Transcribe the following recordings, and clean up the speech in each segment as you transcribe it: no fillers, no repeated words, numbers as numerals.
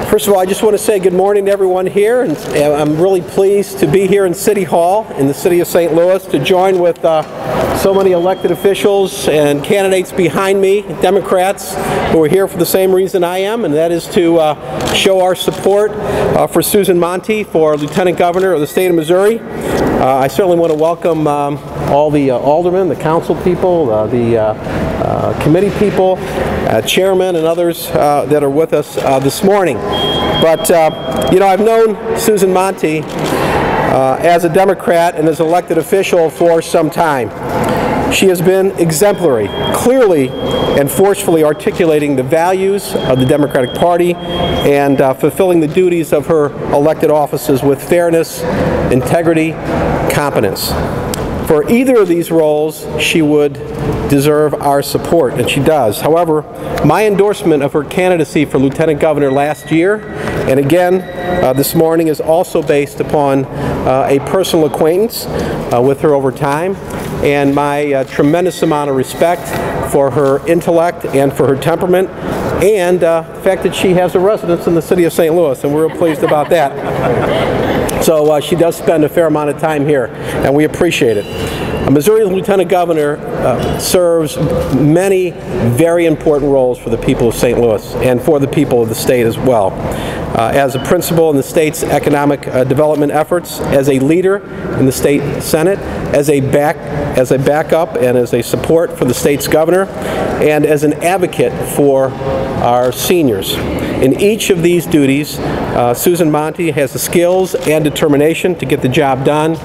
First of all, I just want to say good morning to everyone here, and I'm really pleased to be here in City Hall in the city of St. Louis to join with so many elected officials and candidates behind me, Democrats, who are here for the same reason I am, and that is to show our support for Susan Montee for Lieutenant Governor of the state of Missouri. I certainly want to welcome all the aldermen, the council people, the committee people, chairmen, and others that are with us this morning. But, you know, I've known Susan Montee as a Democrat and as an elected official for some time. She has been exemplary, clearly and forcefully articulating the values of the Democratic Party and fulfilling the duties of her elected offices with fairness, integrity, competence. For either of these roles, she would deserve our support, and she does. However, my endorsement of her candidacy for Lieutenant Governor last year, and again this morning, is also based upon a personal acquaintance with her over time, and my tremendous amount of respect for her intellect and for her temperament, and the fact that she has a residence in the city of St. Louis, and we're real pleased about that. So she does spend a fair amount of time here, and we appreciate it. Missouri's Lieutenant Governor serves many very important roles for the people of St. Louis and for the people of the state as well. As a principal in the state's economic development efforts, as a leader in the state Senate, as a backup and as a support for the state's governor, and as an advocate for our seniors. In each of these duties, Susan Montee has the skills and determination to get the job done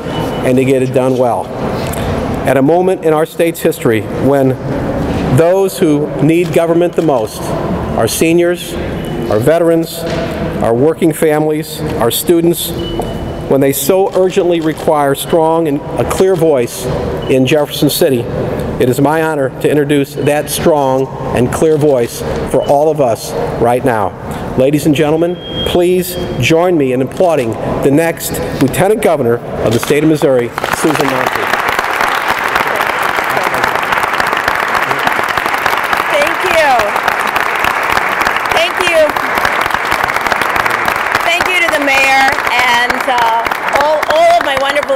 and to get it done well. At a moment in our state's history when those who need government the most, our seniors, our veterans, our working families, our students, when they so urgently require strong and a clear voice in Jefferson City, it is my honor to introduce that strong and clear voice for all of us right now. Ladies and gentlemen, please join me in applauding the next Lieutenant Governor of the state of Missouri, Susan Montee.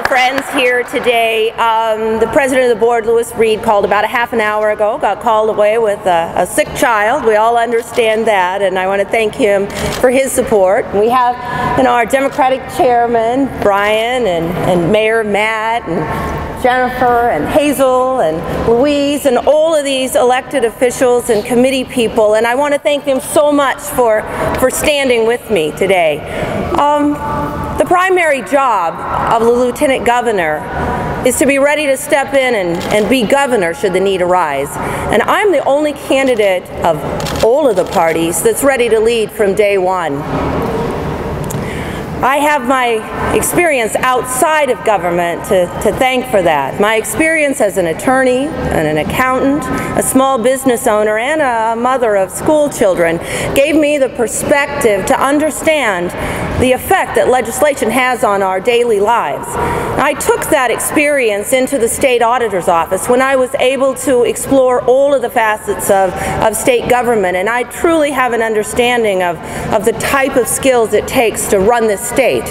Friends here today. The president of the board, Louis Reed, called about a half an hour ago, got called away with a sick child. We all understand that, and I want to thank him for his support. We have, you know, our Democratic chairman, Brian, and Mayor Matt, and Jennifer, and Hazel, and Louise, and all of these elected officials and committee people, and I want to thank them so much for standing with me today. The primary job of the Lieutenant Governor is to be ready to step in and be governor should the need arise. And I'm the only candidate of all of the parties that's ready to lead from day one. I have my experience outside of government to thank for that. My experience as an attorney and an accountant, a small business owner, and a mother of school children gave me the perspective to understand the effect that legislation has on our daily lives. I took that experience into the state auditor's office when I was able to explore all of the facets of state government, and I truly have an understanding of the type of skills it takes to run this state.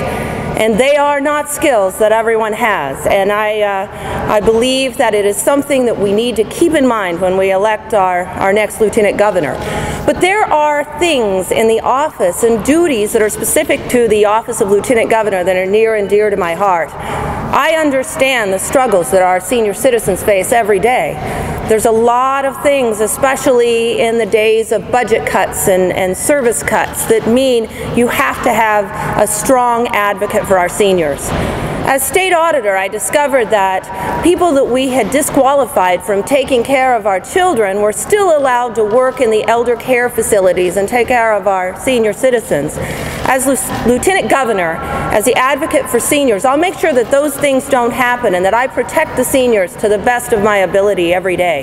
And they are not skills that everyone has, and I believe that it is something that we need to keep in mind when we elect our next Lieutenant Governor. But there are things in the office and duties that are specific to the office of Lieutenant Governor that are near and dear to my heart. I understand the struggles that our senior citizens face every day. There's a lot of things, especially in the days of budget cuts and service cuts, that mean you have to have a strong advocate for our seniors. As state auditor, I discovered that people that we had disqualified from taking care of our children were still allowed to work in the elder care facilities and take care of our senior citizens. As Lieutenant Governor, as the advocate for seniors, I'll make sure that those things don't happen and that I protect the seniors to the best of my ability every day.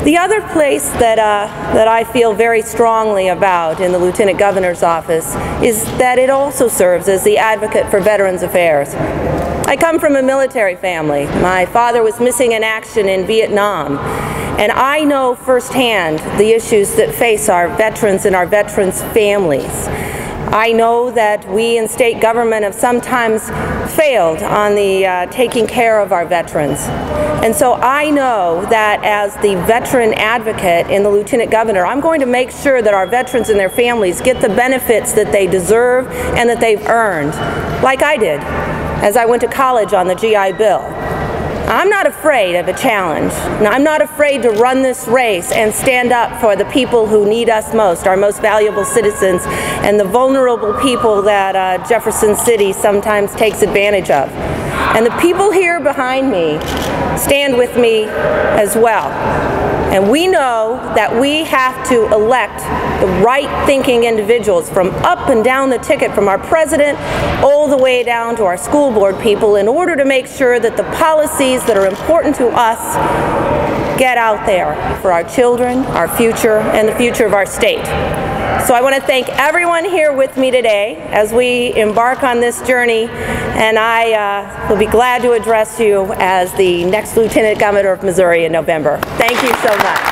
The other place that I feel very strongly about in the Lieutenant Governor's office is that it also serves as the advocate for Veterans Affairs. I come from a military family. My father was missing in action in Vietnam, and I know firsthand the issues that face our veterans and our veterans' families. I know that we in state government have sometimes failed on the taking care of our veterans. And so I know that as the veteran advocate in the Lieutenant Governor, I'm going to make sure that our veterans and their families get the benefits that they deserve and that they've earned, like I did as I went to college on the GI Bill. I'm not afraid of a challenge. I'm not afraid to run this race and stand up for the people who need us most, our most valuable citizens, and the vulnerable people that Jefferson City sometimes takes advantage of. And the people here behind me stand with me as well. And we know that we have to elect the right-thinking individuals from up and down the ticket, from our president all the way down to our school board people, in order to make sure that the policies that are important to us get out there for our children, our future, and the future of our state. So I want to thank everyone here with me today as we embark on this journey, and I will be glad to address you as the next Lieutenant Governor of Missouri in November. Thank you so much.